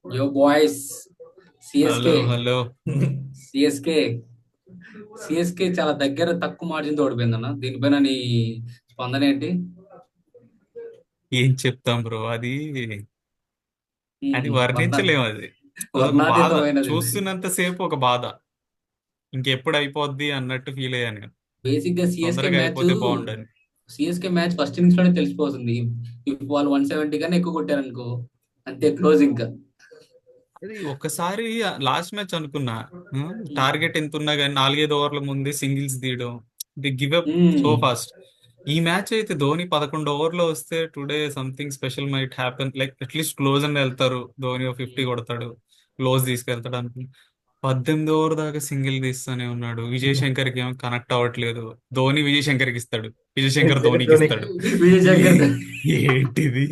యో boys, hello CSK hello. CSK CSK చాలా దగ్గర తక్కువ మార్జిన్ తో ఓడిపోయిందన్న. దీనిపైన నీ స్పందన ఏంటి? ఏం చెప్తాం బ్రో, అది అది వర్ణ వర్ణించలేము. అది అదొక బాధ. వర్ణాతీతమైనది ఇది. చూస్తున్నంత సేపు ఒక బాధ, ఇంకెప్పుడు అయిపోద్ది అన్నట్టు ఫీల్ అయ్యాను నేను. బేసిక్ గా తొందరగా అయిపోతే బాగుండని. సిఎస్కే మ్యాచ్ ఫస్ట్ ఇన్నింగ్స్ లోనే తెలిసిపోతుంది. ఇఫ్ వాళ్ళు 170 కన్నా ఎక్కువ కొట్టారనుకో, అంతే క్లోజ్ ఇంకా. అది ఒకసారి లాస్ట్ మ్యాచ్ అనుకున్నా, ఉమ్, టార్గెట్ ఎంత ఉన్నా కానీ 4-5 ఓవర్ల ముందే సింగిల్స్ తీయడం, the give up so um, fast. ఈ మ్యాచ్ అయితే ధోని 11 ఓవర్లో వస్తే today something special might happen, like at least close అని వెళ్తారు. ధోని ఓ 50 కొడతాడు, క్లోజ్ తీసుకెళ్తాడు అనుకున్నా. 18 ఓవర్ దాకా సింగిల్ తీస్తూనే ఉన్నాడు. విజయ్ శంకర్కి ఏమో కనెక్ట్ అవ్వట్లేదు. ధోని విజయ్ శంకర్కి ఇస్తాడు, విజయ్ శంకర్ ధోనికి ధోనికి. ఇస్తాడు. విజయ్ శంకర్ ఏంటిది,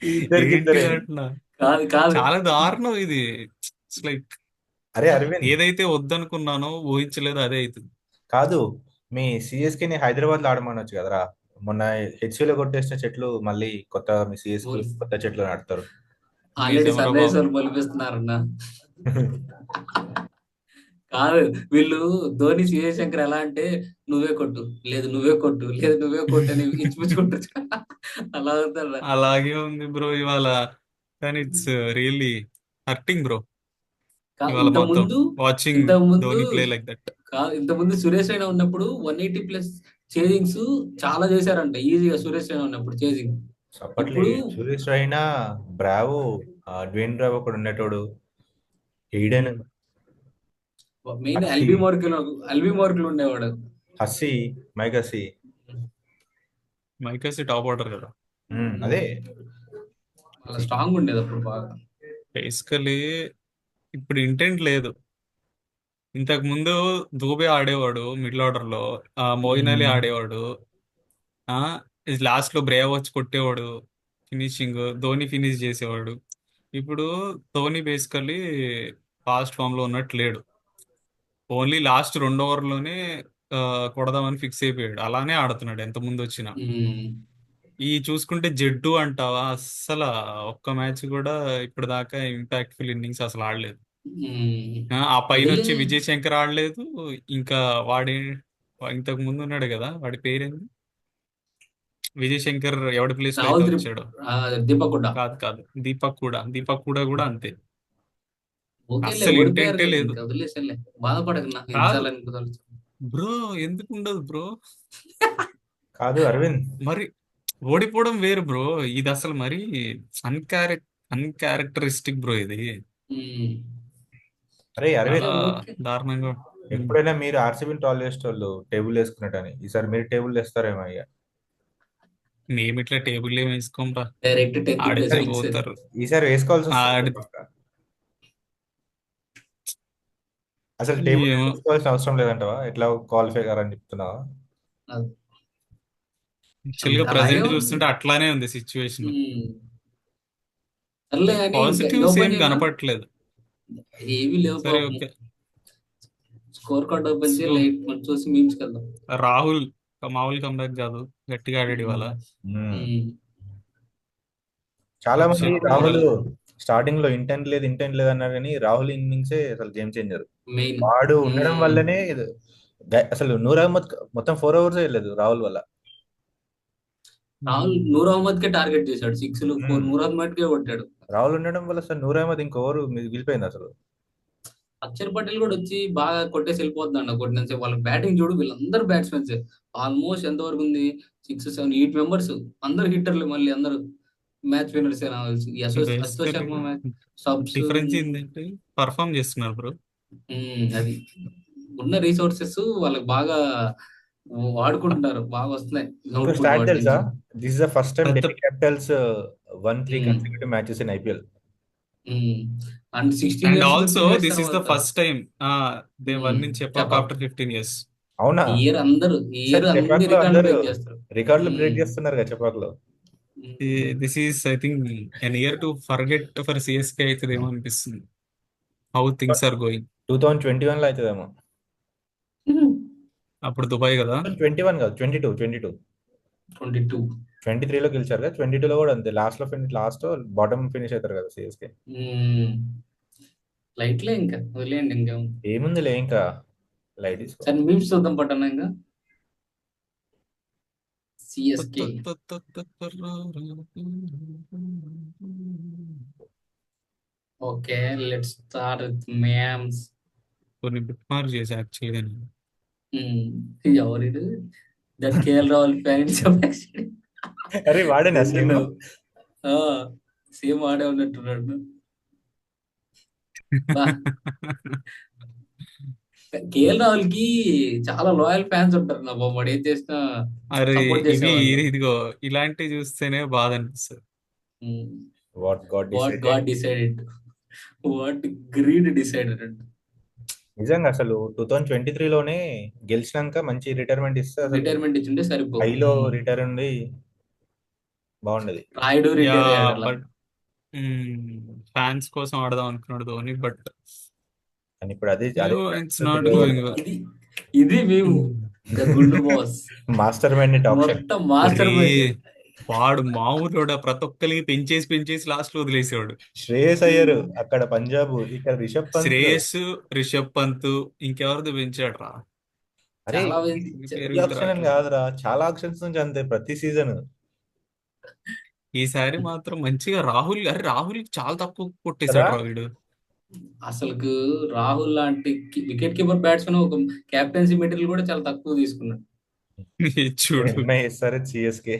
ఇద్దరికి ఇద్దరే. ఏంటిది అంటున్నా. కాదు కాదు. చాలా దారుణం ఇది. లైక్ అరే అరవింద్, ఏదైతే వద్దనుకున్నానో ఊహించలేదు, అదే అవుతుంది. కాదు, మీ సిఎస్కే ని హైదరాబాద్ లో ఆడమనొచ్చు కదరా. మొన్న హెచ్సిలో కొట్టేసిన చెట్లు మళ్ళీ కొత్త మీ సిఎస్కే కొత్త చెట్లు నాటుతారు. ఆల్రెడీ నిజంరా సన్ రైజర్స్ బాబు. వాళ్ళు మొలిపిస్తున్నారన్న. కాదు, వీళ్ళు ధోని శివశంకర్ ఎలా అంటే, నువ్వే కొట్టు, లేదు నువ్వే కొట్టు, లేదు నువ్వే కొట్టు అని ఇచ్చిపుచ్చుకుంటారు. అలా అవుతారు. అలాగే ఉంది బ్రో ఇవాళ. కానీ ఇట్స్ రియల్లీ హర్టింగ్ బ్రో. ఇవాళ ఇంత మొత్తం ముందు వాచింగ్ ఇంత ముందు ధోని ప్లే లైక్ దట్. ఇంత ముందు సురేష్ రైనా ఉన్నప్పుడు 180+ చేజింగ్స్ చాలా చేశారంట ఈజీగా. సురేష్ రైనా ఉన్నప్పుడు చేజింగ్. అప్పట్లో ఇప్పుడు Suresh Raina, Bravo, Dwayne Bravo ఒకడు ఉండేటోడు, Hayden, main Hussey, Albie Morkel ఉండేవాడు. Hussey, Mike Hussey. Mike's top order కదా. అదే చాలా స్ట్రాంగ్ ఉండేది అప్పుడు బాగా. బేసికలీ ఇప్పుడు ఇంటెంట్ లేదు. ఇంతకు ముందు దూబే ఆడేవాడు మిడిల్ ఆర్డర్ లో, మోయిన్ అలీ ఆడేవాడు. ఆ లాస్ట్ లో బ్రేవ్ వచ్చి కొట్టేవాడు, ఫినిషింగ్ ధోని ఫినిష్ చేసేవాడు. ఇప్పుడు ధోని బేసికలీ ఫాస్ట్ ఫామ్ లో ఉన్నట్టు లేడు. ఓన్లీ లాస్ట్ 2 ఓవర్లోనే కొడదామని ఫిక్స్ అయిపోయాడు. అలానే ఆడుతున్నాడు ఎంత ముందు వచ్చినా. ఉమ్, ఈ చూసుకుంటే జడ్డు అంటావా, అస్సలు ఒక్క మ్యాచ్ కూడా ఇప్పుడు దాకా ఇంపాక్ట్ఫుల్ ఇన్నింగ్స్ అసలు ఆడలేదు. ఉమ్. ఆ పైన వదిలే. వచ్చి విజయ్ శంకర్ ఆడలేదు. ఇంకా వాడే ఇంతకు ముందు ఉన్నాడు కదా, వాడి పేరేంది, విజయ్ శంకర్ ఎవడి ప్లేస్ లో అయితే రాహుల్ వచ్చాడో. ఆ, దీపక్ కూడా. కాదు కాదు, దీపక్ కూడా అంతే. ఓకేలే, అస్సలు ఓడిపోయారు ఇంటెంటే కదా, లేదు. ఇంకా వదిలేసలే. బాధపడకన్నా కాదు ఎన్నిసార్లు అనుకుంటారు. బ్రో, ఎందుకు ఉండదు బ్రో. కాదు అరవింద్. మరి ఓడిపోవడం వేరు బ్రో, ఇది అసలు మరి అన్క్యారెక్ అన్క్యారెక్టరిస్టిక్ బ్రో ఇది. అరే చాలా అరవింద్, ఓకే. దారుణంగా. ఉమ్. ఎప్పుడైనా మీరు ఆర్సీబీని టాల్ చేసేటోళ్ళు టేబుల్ వేసుకున్నట్టని, ఈసారి మీరు టేబుల్ వేస్తారేమో ఇక. మేము ఇట్లా టేబుల్ ఏమి వేసుకోమరా. డైరెక్ట్ 10th ప్లేస్ ఆడితే ఈసారి ఫిక్స్. పోతారు. ఈసారి వేసుకోవాల్సి వస్తుంది ఆడి పక్కా. అసలు టేబుల్ ఏమో. వేసుకోవాల్సిన అవసరం లేదంటవా, ఎట్లా క్వాలిఫై కారని చెప్తున్నావా? యాక్చువల్ గా అలాగే ప్రజెంట్ ఉంది. చూస్తుంటే అట్లానే ఉంది సిచ్యువేషన్. ఉమ్. సర్లే అని ఇంకా ఇది పాజిటివ్స్ ఏం ఓపెన్ చేయనా? కనపట్లేదు. ఏవి లేవు సరే పాపం. ఓకే. స్కోర్ కార్డ్ ఓపెన్ చేసి సో లైట్ మనం చూసి మీమ్స్కి వెళ్దాం. రాహుల్ మామూలు కంబ్యాక్ కాదు, గట్టిగా ఆడాడు ఇవాళ. మ్మ్. ఉమ్. చాలా మంది అభిషేక్ కూడా రాహుల్ ఆడాలి. స్టార్టింగ్ లో ఇంటెంట్ లేదు అన్నారు, కానీ రాహుల్ ఇన్నింగ్సే అసలు గేమ్ చేంజర్. మెయిన్. వాడు ఉండడం వల్లనే అసలు నూర్ అహ్మద్ మొత్తం 4 ఓవర్స్ వెళ్ళలేదు రాహుల్ వల్ల. రాహుల్ నూర్ అహ్మద్ కే టార్గెట్ చేశాడు, 6లు 4 మ్మ్. నూర్ అహ్మద్ కే కొట్టాడు. రాహుల్ ఉండడం వల్ల అసలు నూర్ అహ్మద్ ఇంకో ఓవర్ మిగిలిపోయింది అసలు. అక్షర్ పటేల్ కూడా వచ్చి బాగా కొట్టేసి వెళ్ళిపోతుందండి కొట్టినంత. వాళ్ళ బ్యాటింగ్ చూడు, వీళ్ళందరూ బ్యాట్స్మెన్స్. ఆల్మోస్ట్ ఎంత వరకు ఉంది, 6 7 8 మెంబర్స్, అందరు హిట్టర్లు, మళ్ళీ అందరూ మ్యాచ్ విన్నర్స్ రావాల్సి. ఈ Ashok basically Sharma match subs. Difference ఏంటంటే పర్ఫామ్ చేస్తున్నారు బ్రో. అది ఉన్న రీసోర్సెస్ వాళ్ళకి బాగా వాడుకుంటున్నారు, బాగా వస్తున్నాయి ఇంకో అవుట్పుట్ స్టార్ట్ వాటి తెలుసా? నుంచి. This is the first time పెద్ద Delhi Capitals won 3 um, consecutive matches in IPL. And 16 and years also 15 years this is the తర్వాత. First time they won in Chepauk Chepauk. After 15 years. అవునా? ఈ ఇయర్ అందరూ, ఈ సార్ ఇయర్ అన్ని చెపాక్ లో రికార్డులు అందరూ బ్రేక్ చేస్తారు. రికార్డులు ఉమ్, బ్రేక్ చేస్తున్నారు కదా చెపాక్ లో. This is I think an year to forget for CSK అవుతుందేమో అనిపిస్తుంది, హౌ థింగ్స్ ఆర్ గోయింగ్. 2021 లో అవుతుందేమో. ఉమ్. అప్పుడు దుబాయ్ కదా. 21 కాదు, 22. 22. 23లో గెలిచారు కదా, 22లో కూడా అంతే. లాస్ట్ బాటమ్ ఫినిష్ అవుతారు కదా సిఎస్కే. లైట్లే ఇంకా వదిలేయండి ఇంకా. ఏముందిలే ఇంకా, లైట్ తీసుకో. సరే మీమ్స్ చూద్దాం పట్టణ ఇంకా. CSK. Okay, let's start with memes. కొన్ని బుక్ మార్క్ చేసి యాక్చువల్గా ఎవరిడు దట్ కేఎల్ రాహుల్ ఫ్యాన్. అరే వాడేనా సేమ్? సేమ్ ఆడే ఉన్నట్టున్నాడు. బా కేఎల్ రాహుల్ కి చాలా లాయల్ ఫ్యాన్స్ ఉంటారు నా బాబు. వాడు ఏం చేసినా అరే సపోర్ట్ చేసేవాళ్ళు. ఇదిగో ఇలాంటివి చూస్తేనే బాధ అనిపిస్తుంది. What God what decided. God decided, what greed decided. నిజంగా అసలు 2023లోనే గెలిచినాక మంచి రిటైర్మెంట్ ఇస్తే అసలు రిటైర్మెంట్ ఇచ్చింటే సరిపో. హైలో రిటైర్ ఉండి బాగుండేది. రాయుడు యా రిటైర్ అయ్యాడు అలా. బట్ ఫ్యాన్స్ కోసం ఆడదాం అనుకున్నాడు ధోని, బట్ కానీ ఇప్పుడు అదే ఇట్స్ నాట్ గోయింగ్ వెల్. ఇది ఇది మేము ద గుండు boss master mind talk show. మొత్తం మాస్టర్ మైండ్. వాడు మామూలు ప్రతి ఒక్కరికి పెంచేసి లాస్ట్ లో వదిలేసేవాడు. శ్రేయస్ అయ్యారు అక్కడ పంజాబ్, ఇక్కడ రిషబ్ పంత్. శ్రేయస్, రిషబ్ పంత్, ఇంకెవరితో పెంచాడు రా. చాలా ఈ ఆప్షన్ అని కాదురా, చాలా ఆప్షన్స్ నుంచి అంతే ప్రతి సీజన్. ఈసారి మాత్రం మంచిగా రాహుల్ చాలా తక్కువ కొట్టేశాడు రా వీడు. అసలుకు రాహుల్ లాంటి వికెట్ కీపర్ బ్యాట్స్మెన్ ఒక కెప్టెన్సీ మెటీరియల్ కూడా చాలా తక్కువ తీసుకున్నాడు. చూడు సిఎస్కే.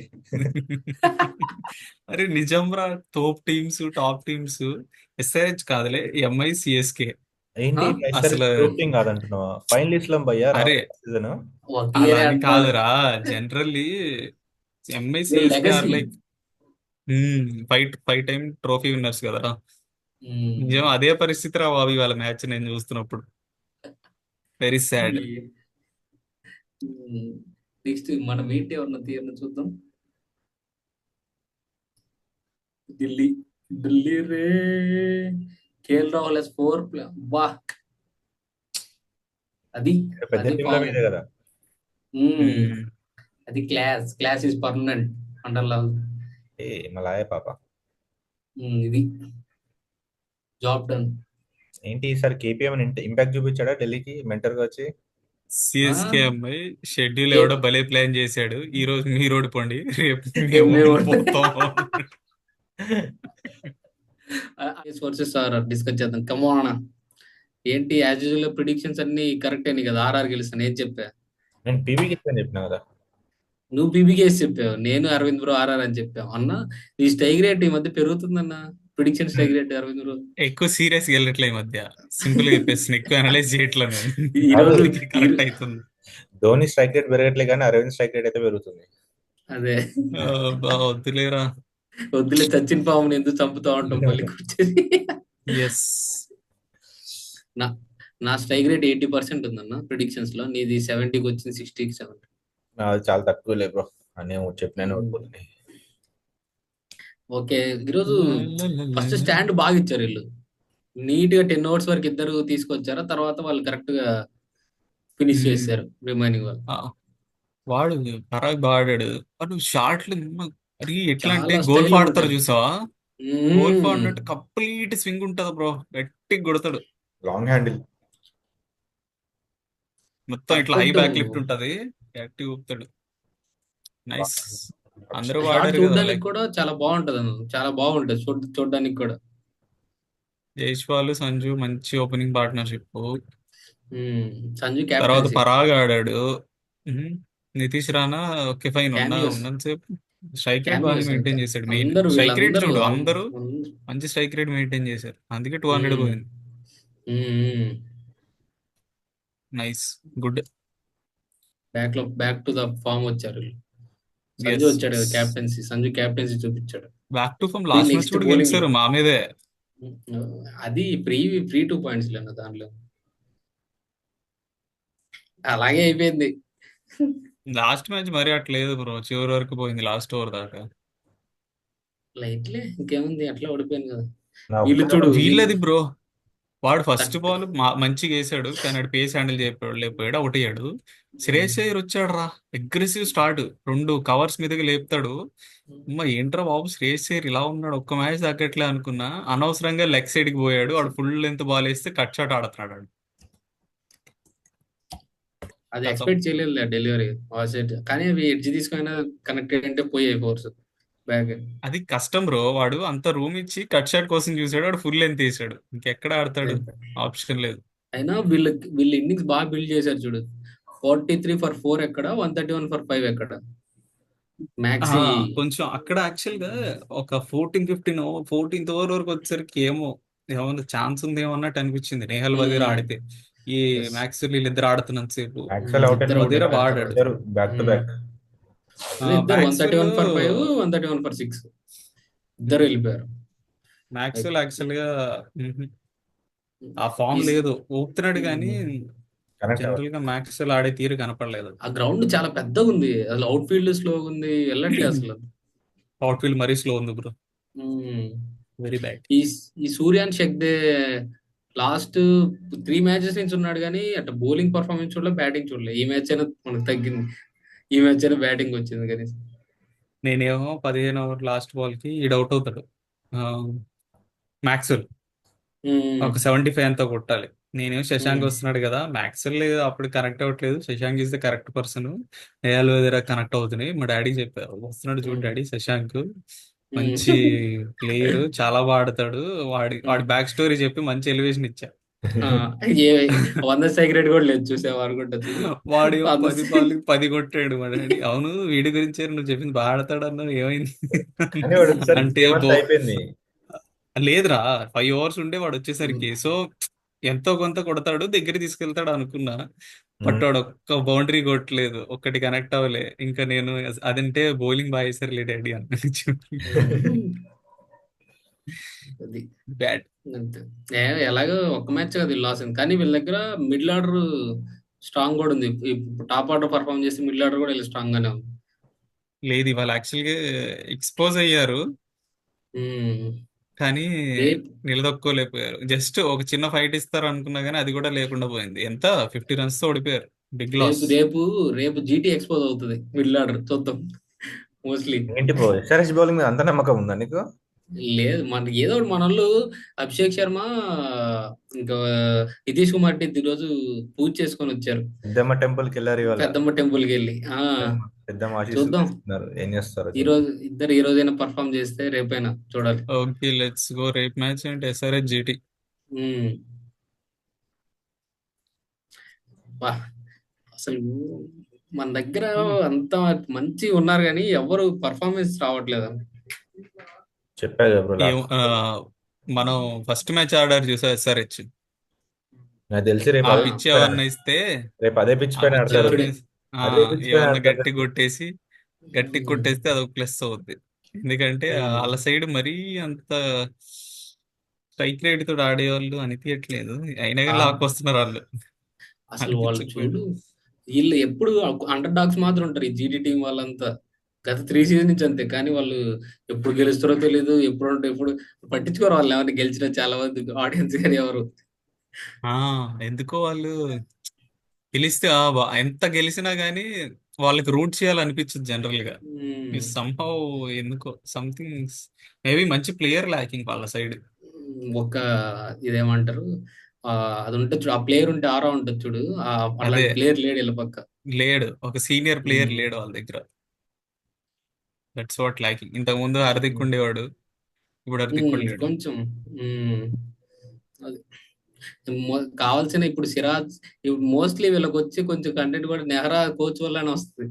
అరే నిజం రా, టాప్ టీమ్స్ ఎస్ఆర్హెచ్ కాదులే, ఎంఐ సిఎస్కే. ఏంటి అసలు కాదంటున్నావా? ఫైనలిస్ట్ లో భయ్యా అరే సీజన్. ఒకే అలా అని కాదురా, generally MI CSK are like five time trophy winners కదరా. నిజం అదే పరిస్థితి రా బాబు వాళ్ళ మ్యాచ్ నేను చూస్తున్నప్పుడు. Very sad. నెక్స్ట్ మనం ఏంటి ఎవరన్నా తీయన చూద్దాం. ఢిల్లీ రే కేఎల్ రాహుల్ 4 ప్లే. బా అది పెద్ద టీంల మీదే కదా. అది క్లాస్ ఇస్ పర్మనెంట్ అండర్లా. ఏ మలాయ పాప. ఇది జాబ్ డన్. ఏంటి ఈసారి కేపీఎం ఇంపాక్ట్ చూపించాడా ఢిల్లీకి మెంటర్ గా వచ్చి? సిఎస్కే అమ్మాయి షెడ్యూల్ ఎవడో భలే ప్లాన్ చేశాడు. ఈ రోజు మీరు ఓడిపోండి, రేపు మేము మేము ఓడిపోతాం. ఓడిపోతాం. వర్సెస్ ఆర్ఆర్ డిస్కస్ చేద్దాం. కమాన్ ఏంటి యాజ్ యూజువల్ ప్రిడిక్షన్స్ అన్ని కరెక్ట్ అయినాయి కదా. ఆర్ఆర్ గెలుస్తాను ఏం చెప్పా? నేను పీవీకి చెప్పినా కదా. నువ్వు పీబీకేసి చెప్పావు, నేను అరవింద్ బ్రో ఆర్ఆర్ అని చెప్పావు అన్న. నీ స్ట్రైక్ రేట్ ఈ మధ్య పెరుగుతుందన్న. Prediction strike rate Aravind bro ఎక్కువ సీరియస్ వెళ్ళట్లే ఈ మధ్య. సింపుల్ గా చెప్పేసి ఎక్కువ అనలైజ్ చేయట్లే నేను. ఈ రోజు కరెక్ట్ అవుతుంది. ధోని స్ట్రైక్ రేట్ పెరగట్లే కానీ అరవింద్ స్ట్రైక్ రేట్ అయితే పెరుగుతుంది. అదే వద్దులేరా, వద్దులే, చచ్చిన పాముని ఎందుకు చంపుతా ఉంటాం మళ్ళీ కూర్చొని. ఎస్ నా స్ట్రైక్ రేట్ 80% ఉందన్న ప్రిడిక్షన్స్ లో. నీది 70కి వచ్చింది, 60కి 70. అది చాలా తక్కువ లే బ్రో అని చెప్పినాను. ఓకే, ఈరోజు ఫస్ట్ స్టాండ్ బాగా ఇచ్చారు వీళ్ళు. నీట్ గా 10 ఓవర్స్ వరకు ఇద్దరు తీసుకొచ్చారు. తర్వాత వాళ్ళు కరెక్ట్ గా ఫినిష్ చేశారు రిమైనింగ్ వాళ్ళు. వాడు పరాగ్ బాగా ఆడాడు. వాడు షాట్లు మరి ఎట్లా అంటే చాలా గోల్ style ఆడతారు ఉంటాయి. చూసావా? గోల్ ఆడినట్టు కంప్లీట్ స్వింగ్ ఉంటది బ్రో, గట్టిగా కొడతాడు. లాంగ్ హ్యాండిల్ మొత్తం ఇట్లా హై Perfect. బ్యాక్ లిఫ్ట్ ఉంటది, యాక్టివ్ ఊపుతాడు. నైస్. అందరూ షాట్ వాడారు కదా చూడడానికి లైక్ కూడా చాలా బాగుంటది అన్న, చాలా బాగుంటది చూడడానికి కూడా. జైస్వాల్, సంజు మంచి ఓపెనింగ్ పార్ట్నర్షిప్. సంజు తర్వాత క్యాప్టెన్సీ. పరాగ్ ఆడాడు. Nitish Rana okay fine Cameos. ఉన్నంతసేపు స్ట్రైక్ రేట్ Cameos బాగా అంతా. మెయింటైన్ చేశాడు. మెయిన్ అందరూ స్ట్రైక్ రేట్ వీళ్ళందరూ చూడు, అందరూ మంచి స్ట్రైక్ రేట్ మెయింటైన్ చేశారు. అందుకే 200 పోయింది. Nice, good. Back to the form వచ్చారు. సంజు వచ్చాడు కదా క్యాప్టెన్సీ. సంజు క్యాప్టెన్సీ చూపించాడు. Back to form. Last match కూడా గెలిచారు మా మీదే. అది ఫ్రీ 2 పాయింట్స్ లేను దాంట్లో. అలాగే అయిపోయింది. లాస్ట్ మ్యాచ్ మరి అట్లేదు బ్రో, చివరి వరకు పోయింది లాస్ట్ ఓవర్ దాకా. లైట్లే ఇంకేముంది, అట్లా ఓడిపోయింది కదా. నా వీళ్ళు చూడు, వీళ్ళది బ్రో వాడు ఫస్ట్ థర్టీ బాల్ మంచిగా వేసాడు, కానీ వాడు పేస్ హ్యాండిల్ లేకపోయాడు, అవుట్ అయ్యాడు. శ్రేయస్ అయ్యర్ వచ్చాడు రా, అగ్రెసివ్ స్టార్ట్, 2 కవర్స్ మీదకి లేపుతాడు. అమ్మ ఏంట్రా బాబు, శ్రేయస్ అయ్యర్ ఇలా ఉన్నాడు, ఒక్క మ్యాచ్ తగ్గట్లే అనుకున్నా. అనవసరంగా లెగ్ సైడ్ కి పోయాడు, వాడు ఫుల్ లెంత్ బాల్ వేస్తే కట్ షాట్ ఆడుతున్నాడు వాడు. అది కథం. ఎక్స్పెక్ట్ చేయలేదు డెలివరీ సెట్, కానీ అవి ఎడ్జ్ తీసుకుని కనెక్ట్ అంటే పోయాయి ఫోర్స్ బ్యాక్. అది కష్టం బ్రో, వాడు అంత రూమ్ ఇచ్చి కట్ షాట్ కోసం చూసాడు, వాడు ఫుల్ లెంత్ వేసాడు, ఇంకెక్కడ ఆడతాడు, ఆప్షన్ లేదు. అయినా వీళ్ళు ఇన్నింగ్స్ బాగా బిల్డ్ చేశారు చూడు. 43 for 4 ఎక్కడ, 131 for 5 ఎక్కడ ఆ, మ్యాక్సీ. కొంచెం అక్కడ యాక్చువల్ గా ఒక 14 ఓవర్ వరకు వచ్చేసరికి ఏమన్నా ఛాన్స్ ఉంది ఏమన్నట్టు అనిపించింది నేహల్ వదీరా ఆడితే. ఈ ఎస్, మ్యాక్స్ వీళ్ళిద్దరు ఆడుతున్నంత సేపు యాక్చువల్ అవుట్ ఇద్దరు వదీరా ఒకటే బాగా ఆడతారు. ఆడాడు. ఇద్దరు బ్యాక్ టు బ్యాక్. అదే ఇద్దరు మ్యాక్స్వెల్ 131 for 5, 131 for 6 ఇద్దరు వెళ్ళిపోయారు. మ్యాక్స్వెల్ యాక్చువల్ గా ఆ ఫామ్ ఈ లేదు, ఊపుతున్నాడు కానీ కనెక్ట్ జనరల్ గా మ్యాక్స్వెల్ ఆడే తీరు కనపడలేదు. ఆ గ్రౌండ్ చాలా పెద్దగా ఉంది, అసలు అవుట్ ఫీల్డ్ స్లోగా ఉంది, వెళ్ళట్లే అసలు. అవుట్ ఫీల్డ్ మరీ స్లో ఉంది బ్రో, ఉమ్. Very bad. ఈ ఈ సూర్యాన్ షెగ్దే లాస్ట్ 3 మ్యాచెస్ నుంచి ఉన్నాడు, కానీ అటు బౌలింగ్ పర్ఫార్మెన్స్ చూడలే, బ్యాటింగ్ చూడలే. ఈ మ్యాచ్ అయినా మనకు తగ్గింది, ఈ మ్యాచ్ అయినా బ్యాటింగ్ వచ్చింది కానీ. నేనేమో 15 ఓవర్ లాస్ట్ బాల్ కి ఈడు అవుట్ అవుతాడు, మ్యాక్స్వెల్ ఒక 75 అంతా కొట్టాలి. నేనేమో శశాంక్ వస్తున్నాడు కదా, మ్యాక్స్వెల్ అప్పుడు కనెక్ట్ అవ్వట్లేదు, Shashank is the correct person, నేయాల దగ్గర కనెక్ట్ అవుతున్నాయి. మా డాడీ చెప్పారు, వస్తున్నాడు చూడు డాడీ శశాంక్, మంచి ప్లేయర్, చాలా బాగా ఆడతాడు, వాడి బ్యాక్ స్టోరీ చెప్పి మంచి ఎలివేషన్ ఇచ్చా. ఏ 100 సెకండ్ కూడా లేదు చూసావా అనుకుంటా చూడు. వాడు 10 100 బాల్ 10 కొట్టాడు మా డాడీ. అవును వీడి గురించి నువ్వు చెప్పింది బాగా ఆడతాడు అన్నావు, ఏమైంది కానీ వాడు వచ్చేసరికి అంటే 3 months అయిపోయింది. లేదురా, 5 ఓవర్స్ ఉండే వాడు వచ్చేసరికి, సో ఎంతో కొంత కొడతాడు, దగ్గర తీసుకెళ్తాడు అనుకున్నా. బట్ వాడు ఒక్క బౌండరీ కొట్టలేదు, ఒక్కటి కనెక్ట్ అవ్వలే. ఇంకా నేను అదంటే బౌలింగ్ బాగా వేసారు డాడీ అన్న. అది బ్యాట్ అంతే. ఎలాగో ఒక్క మ్యాచ్ కదా లాస్ అయింది, కానీ వీళ్ళ దగ్గర మిడిల్ ఆర్డర్ స్ట్రాంగ్ కూడా ఉంది. టాప్ ఆర్డర్ పర్ఫార్మ్ చేసి మిడిల్ ఆర్డర్ కూడా స్ట్రాంగ్ గానే ఉంది. లేదు, ఇవాళ యాక్చువల్గా ఎక్స్పోజ్ అయ్యారు, ఉమ్. కానీ రేపు నిలదొక్కోలేకపోయారు. జస్ట్ ఒక చిన్న ఫైట్ ఇస్తారు అనుకున్నా, కానీ అది కూడా లేకుండా పోయింది. ఎంత 50 runs తో ఓడిపోయారు, బిగ్ లాస్. రేపు రేపు రేపు జీటీ ఎక్స్పోజ్ అవుతుంది మిడిల్ ఆర్డర్, చూద్దాం. మోస్ట్లీ ఏంటి బ్రో, ఎస్ఆర్హెచ్ బౌలింగ్ మీద అంత నమ్మకం ఉందా నీకు? లేదు, మన ఏదో ఒకటి మన వాళ్ళు అభిషేక్ శర్మ ఇంకా నితీష్ కుమార్ రెడ్డి ఈరోజు పూజ చేసుకొని వచ్చారు పెద్దమ్మ టెంపుల్ కి వెళ్ళారు ఇవాళ. పెద్దమ్మ టెంపుల్ కి వెళ్ళి. పెద్దమ్మ ఆశీస్సులు చూద్దాం తీసుకున్నారు, ఏం చేస్తారు ఈ రోజు ఇద్దరు ఈ రోజైనా పర్ఫామ్ చేస్తే రేపైనా చూడాలి. Okay, let's go. రేపు మ్యాచ్ అంటే ఎస్ఆర్హెచ్ జీటీ. ఉమ్. బా, అసలు మన దగ్గర అంత మంచి ఉన్నారు కానీ ఎవరు పర్ఫార్మెన్స్ రావట్లేదు. చెప్పా కదా బ్రో ఏం, మనం ఫస్ట్ మ్యాచ్ ఆడారు చూసా ఎస్ఆర్హెచ్, నాకు తెలిసి రేపు ఆ అదే పిచ్ పిచ్ పైన ఏమన్నా ఇస్తే, రేపు అదే పిచ్ ఆ పైన పిచ్ ఆడతారు. చూడే. అదే పిచ్ పైన ఏమన్నా ఆడతారు. గట్టి కొట్టేసి కొట్టేస్తే అదొక ప్లస్ అవుద్ది. ఎందుకంటే వాళ్ళ సైడ్ మరీ అంత స్ట్రైక్ రేట్ తోటి ఆడేవాళ్ళు అనిపించట్లేదు, అయినా కానీ లాక్కొస్తున్నారు వాళ్ళు. అసలు వాళ్ళు అనిపించకపోయినా చూడు, వీళ్ళు ఎప్పుడు అండర్ డాగ్స్ మాత్రం ఉంటారు ఈ జీటీ టీం వాళ్ళంతా. గత 3 seasons నుంచి అంతే, కానీ వాళ్ళు ఎప్పుడు గెలుస్తారో తెలియదు, ఎప్పుడు పట్టించుకోరు వాళ్ళు. ఎవరిని గెలిచిన చాలా మంది ఆడియన్స్ కానీ ఎవరు. ఆ ఎందుకో వాళ్ళు గెలిస్తే ఎంత గెలిచినా గానీ వాళ్ళకి రూట్ చేయాలనిపించదు జనరల్ గా. సంహౌ ఎందుకో సంథింగ్, మేబీ మంచి ప్లేయర్ ల్యాకింగ్ వాళ్ళ సైడ్. ఒక ఇదేమంటారు, ఆ అది ఉంటుంది చూడు, ఆ ప్లేయర్ ఉంటే ఆరా ఉంటుంది చూడు, అదే అలాంటి ప్లేయర్ లేడు వీళ్ళ పక్క. లేడు, ఒక సీనియర్ ప్లేయర్ లేడు వాళ్ళ దగ్గర. That's what lacking. ఇంతకు ముందు హార్దిక్ ఉండేవాడు, ఇప్పుడు హార్దిక్ కూడా లేడు. కొంచెం అది కావాల్సిన ఇప్పుడు సిరాజ్, ఇప్పుడు మోస్ట్లీ వీళ్ళకి వచ్చి కొంచెం కంటెంట్ కూడా నెహ్రా కోచ్ వల్లనే వస్తుంది.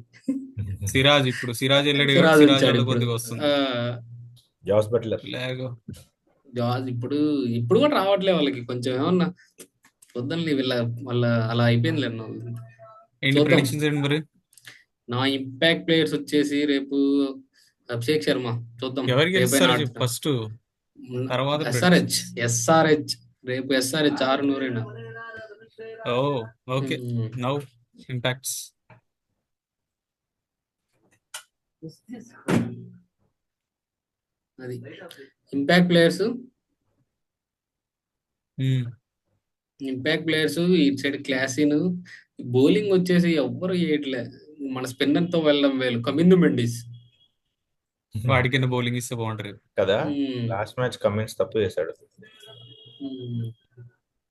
ఇప్పుడు సిరాజ్ వెళ్ళాడు కాబట్టి సిరాజ్ సిరాజ్ వచ్చాడు వల్ల ఇప్పుడు. కొద్దిగా వస్తుంది. జాస్ బట్లర్ లేగో జార్జ్ ఇప్పుడు కూడా రావట్లే వాళ్ళకి, కొంచెం ఏమన్నా వద్దండి వీళ్ళ వాళ్ళ అలా అయిపోయింది లేదు. ఏంటి చూద్దాం. ప్రిడిక్షన్స్ ఏంటి మరి? నా ఇంపాక్ట్ ప్లేయర్స్ వచ్చేసి రేపు అభిషేక్ శర్మ, చూద్దాం ఎవరికి రేపైనా గెలుస్తారు ఆడుతున్నా. ఫస్ట్, తర్వాత ఎస్ఆర్హెచ్ predictions. ఎస్ఆర్హెచ్ రేపు ఎస్ఆర్హెచ్ 6-100. ఓ ఓకే, నౌ ఇంపాక్ట్స్. అది ఇంపాక్ట్ ప్లేయర్స్. ఇంపాక్ట్ ప్లేయర్స్ ఇటు సైడ్ క్లాసిన్, బౌలింగ్ వచ్చేసి ఎవ్వరు చేయట్లే. మన స్పిన్నర్ తో వెళ్ళడం వేలు, కమిందు మెండిస్. వాడి కింద బౌలింగ్ ఇస్తే బాగుంటది. కదా, ఉమ్, లాస్ట్ మ్యాచ్ కమిన్స్ తప్పు చేశాడు. ఉమ్.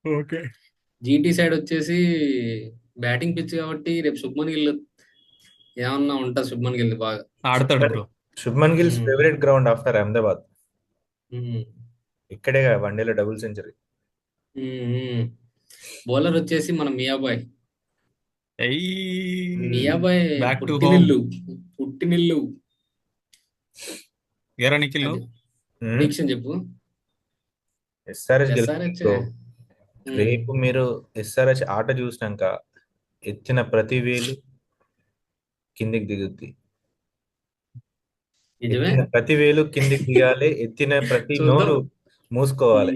ఓకే. జీటీ సైడ్ వచ్చేసి బ్యాటింగ్ పిచ్ కాబట్టి రేపు శుభ్మన్ గిల్ ఏమన్నా ఉంటా, శుభ్మన్ గిల్ బాగా. ఆడతాడు శుభ్మన్ బ్రో. శుభ్మన్ గిల్స్ ఉమ్, ఫేవరెట్ గ్రౌండ్ ఆఫ్టర్ అహ్మదాబాద్. ఉమ్, ఇక్కడే వన్డేలో డబుల్ సెంచరీ. ఉమ్. బౌలర్ వచ్చేసి మన మియాబాయ్. మియాబాయ్ బ్యాక్ టు హోమ్. పుట్టినిల్లు, పుట్టినిల్లు. ఎరా నిఖిల్ అది ప్రిడిక్షన్ చెప్పు. SRH SRH. గెలుపు. రేపు మీరు ఎస్ఆర్హెచ్ ఆట చూసినాక ఎత్తిన ప్రతి వేలు కిందికి దిగుద్ది. నిజమే. ఎత్తిన ప్రతి వేలు కిందికి దిగాలి, ఎత్తిన ప్రతి చూద్దాం. నోరు మూసుకోవాలి.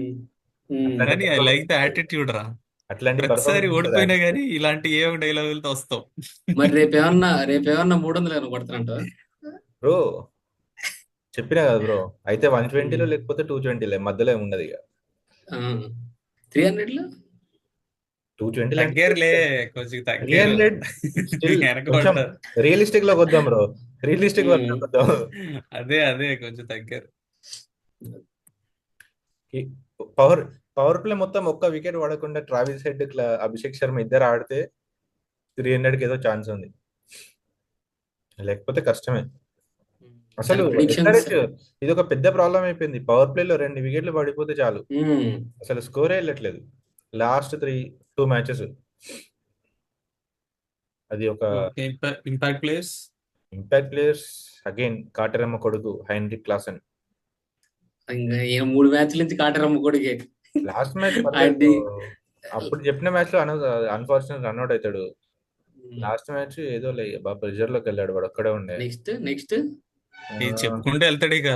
అట్లాంటి కానీ ఐ లైక్ ద యాటిట్యూడ్ రా. అట్లాంటి ప్రతిసారి performance ఓడిపోయినా ఉంటుంది. గానీ ఇలాంటి ఏ డైలాగులతో వస్తాం. మరి రేపేమన్నా 300 కొడతానంట. బ్రో చెప్పినా కదా బ్రో, అయితే 120లో లేకపోతే 220లో మధ్యలో ఏమి ఉండదు ఇక. 300 220 తగ్గారులే, కొంచెం తగ్గారు. 300 స్టిల్ వెనక కొంచెం పడ్డారు. రియలిస్టిక్ లోకి వద్దాం బ్రో, రియలిస్టిక్ వర్క్ వద్దాం. అదే కొంచెం తగ్గారు. పవర్ పవర్ ప్లే మొత్తం ఒక్క వికెట్ పడకుండా ట్రావిస్ హెడ్ ఇట్లా అభిషేక్ శర్మ ఇద్దరు ఆడితే 300కి ఏదో ఛాన్స్ ఉంది, లేకపోతే కష్టమే. అసలు ప్రిడిక్షన్స్. SRH ఇది ఒక పెద్ద ప్రాబ్లం అయిపోయింది. పవర్ ప్లే లో 2 వికెట్లు పడిపోతే చాలు, అసలు స్కోరే వెళ్ళట్లేదు లాస్ట్ 2 మ్యాచెస్. అది ఒక impact players. Impact players again కాటరమ్మ కొడుకు హైన్రిక్ క్లాసన్. ఇంకా ఈయన 3 మ్యాచ్ల నుంచి కాటరమ్మ కొడుకే. లాస్ట్ మ్యాచ్ అప్పుడు చెప్పిన మ్యాచ్ లో అన్ఫార్చునేట్ రన్అట్ అవుతాడు. లాస్ట్ మ్యాచ్ ఏదో బాగా ప్రెషర్ లోకి వెళ్ళాడు, వాడు ఒక్కడే ఉండే. నెక్స్ట్ ఇది చెప్పుకుంటూ వెళ్తాడు ఇక.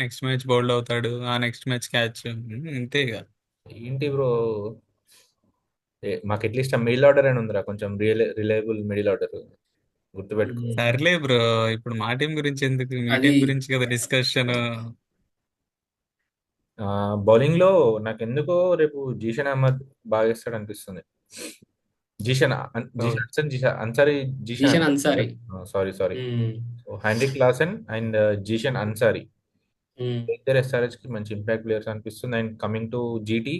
నెక్స్ట్ మ్యాచ్ బౌల్డ్ అవుతాడు, ఆ నెక్స్ట్ మ్యాచ్ క్యాచ్, అంతే ఇక. ఏంటి బ్రో, మాకు అట్లీస్ట్ ఆ మిడిల్ ఆర్డర్ అని ఉందిరా, కొంచెం రిలయబుల్ మిడిల్ ఆర్డర్ గుర్తుపెట్టుకో. సర్లే బ్రో, ఇప్పుడు మా టీం గురించి ఎందుకు, మీ అది టీం గురించి కదా డిస్కషన్. బౌలింగ్ లో నాకు ఎందుకో రేపు జీషన్ అహ్మద్ బాగా ఇస్తాడు అనిపిస్తుంది. Zeeshan Ansari. Zeeshan Ansari. Sorry Heinrich Klaasen and Zeeshan Ansari ఇద్దరు SRH కి మంచి ఇంపాక్ట్ ప్లేయర్స్ అనిపిస్తుంది. అండ్ కమింగ్ టు జీటీ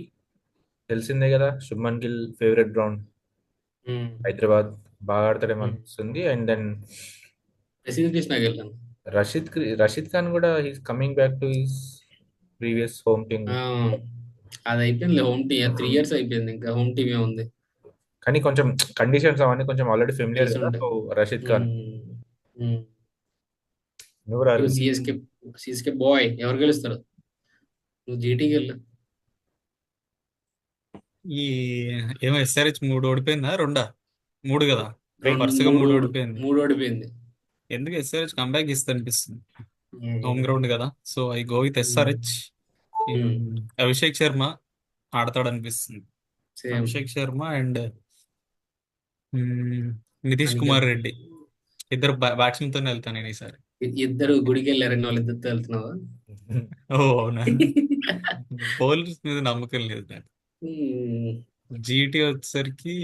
తెలిసిందే కదా, శుభ్మన్ గిల్ ఫేవరెట్ గ్రౌండ్ హైదరాబాద్, బాగా ఆడతాడేమో అనిపిస్తుంది. అండ్ దెన్ రషీద్ ఖాన్ కూడా he's coming back to his previous home team. అది అయిపోయింది హోమ్ టీమ్, 3 years అయిపోయింది, ఇంకా హోమ్ టీమే ఉంది. కానీ కొంచెం కండిషన్స్ అవన్నీ కొంచెం ఆల్రెడీ ఫెమిలియర్ కదా. సో రషీద్ ఖాన్ నువ్వు సిఎస్కే బాయ్, ఎవరు గెలుస్తారు? నువ్వు జీటీకి వెళ్ళు. ఈ ఏమో SRH 3 ఓడిపోయిందా, 3 కదా, వరుసగా 3 ఓడిపోయింది. 3 ఓడిపోయింది. ఎందుకు SRH కంబ్యాక్ ఇస్తే అనిపిస్తుంది, హోమ్ గ్రౌండ్ కదా. So I go with SRH. Abhishek Sharma ఆడతాడు అనిపిస్తుంది. అభిషేక్ శర్మ అండ్ నితీష్ కుమార్ రెడ్డి ఇద్దరు బ్యాట్స్మెన్ తోనే వెళ్తాను నేను ఈసారి. ఇద్దరు గుడికి వెళ్ళారని వాళ్ళు ఇద్దరితో వెళ్తున్నావా? ఓ అవునా, బౌలర్స్ మీద నమ్మకం లేదు నాకు. జీటీ వచ్చేసరికి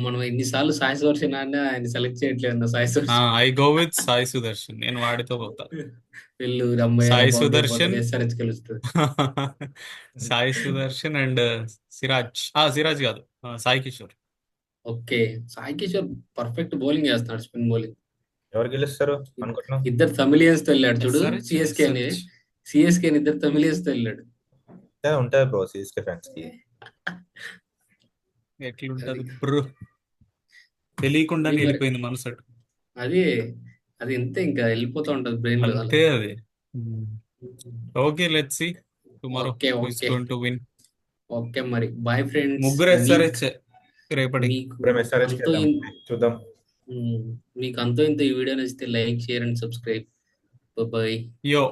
మనం ఎన్నిసార్లు సాయి సుదర్శన్ ఆడినా ఆయన సెలెక్ట్ చేయట్లేదు. I go with Sai Sudarshan, నేను వాడితో పోతా. వెళ్ళు సాయి సుదర్శన్, గెలుస్తుంది. సాయి సుదర్శన్ అండ్ సిరాజ్ కాదు, Sai Kishore. Okay, Sai Kishore perfect bowling చేస్తున్నాడు, స్పిన్ బౌలింగ్. ఎవరు గెలుస్తారు అనుకుంటున్నావు? ఇద్దరు తమిళియన్స్ తో వెళ్ళాడు చూడు, SRH. సిఎస్కే ఇద్దరు తమిళియన్స్ తో వెళ్ళాడు. ఉంటుంది బ్రో సిఎస్కే ఫ్యాన్స్ కి. ఎట్లుంటది బ్రో, తెలియకుండా వెళ్ళిపోయింది మనసు. అది ఇంతే, ఇంకా వెళ్ళిపోతూ ఉంటది బ్రెయిన్ లో. అంతే అది. Okay, let's see tomorrow who is going to win. Okay మరి బాయ్ ఫ్రెండ్స్. ముగ్గురు SRH రేపటి. చూద్దాం. మీకు అంతో ఇంత ఈ వీడియో నచ్చితే like, share and subscribe. Bye. యో.